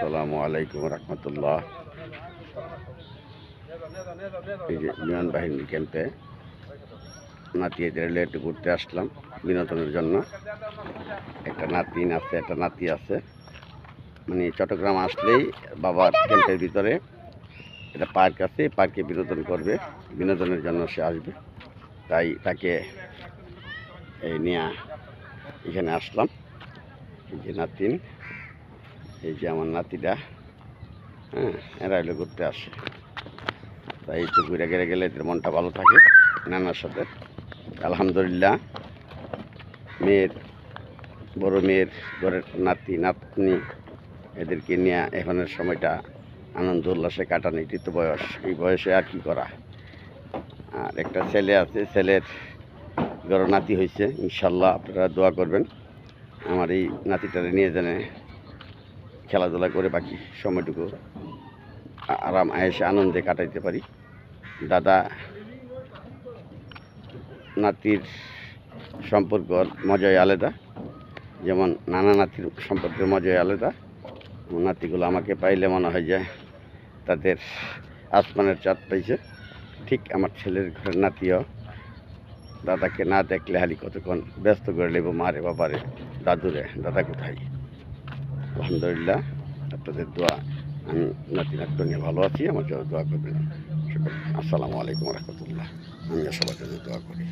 আসসালামু আলাইকুম রহমতুল্লাহ। এই যে বিমান বাহিনী ক্যাম্পে নাতি এদের একটু ঘুরতে আসলাম বিনোদনের জন্য। একটা নাতিন আছে, একটা নাতি আছে। মানে চট্টগ্রাম আসলেই বাবার ক্যাম্পের ভিতরে একটা পার্ক আছে, পার্কে বিনোদন করবে, বিনোদনের জন্য সে আসবে। তাই তাকে এই নিয়ে এখানে আসলাম। এই যে নাতিন, এই যে আমার নাতিটা, হ্যাঁ, এরা এলো ঘুরতে আসে। তাই একটু ঘুরে ঘেরে গেলে এদের মনটা ভালো থাকে নানার সাথে। আলহামদুলিল্লাহ, বড় মেয়ের ঘরের নাতি নাতনি এদেরকে নিয়ে এখনের সময়টা আনন্দ উল্লাসে কাটানো, এটি তো বয়স। এই বয়সে আর কি করা। আর একটা ছেলে আছে, ছেলের ঘরে নাতি হয়েছে। ইনশাল্লাহ আপনারা দোয়া করবেন আমার এই নাতিটারে নিয়ে জানে খেলাধুলা করে বাকি সময়টুকু আরাম আয়েসে আনন্দে কাটাইতে পারি। দাদা নাতির সম্পর্ক মজাই আলাদা, যেমন নানা নাতির সম্পর্কের মজাই আলাদা। নাতিগুলো আমাকে পাইলে মনে হয় যে তাদের আসমানের চাঁদ পাইছে। ঠিক আমার ছেলের ঘরের নাতিও দাদাকে না দেখলে হালি কতক্ষণ ব্যস্ত করে নেব, মারে বাবারে, দাদুরে, দাদা কোথায়। আলহামদুলিল্লাহ, আপনাদের দোয়া আমি নাতি নাত্য নিয়ে ভালো আছি। আমার জন্য দোয়া করবেন। আসসালামু আলাইকুম রহমতুল্লাহ। আমি সবার জন্য দোয়া করি।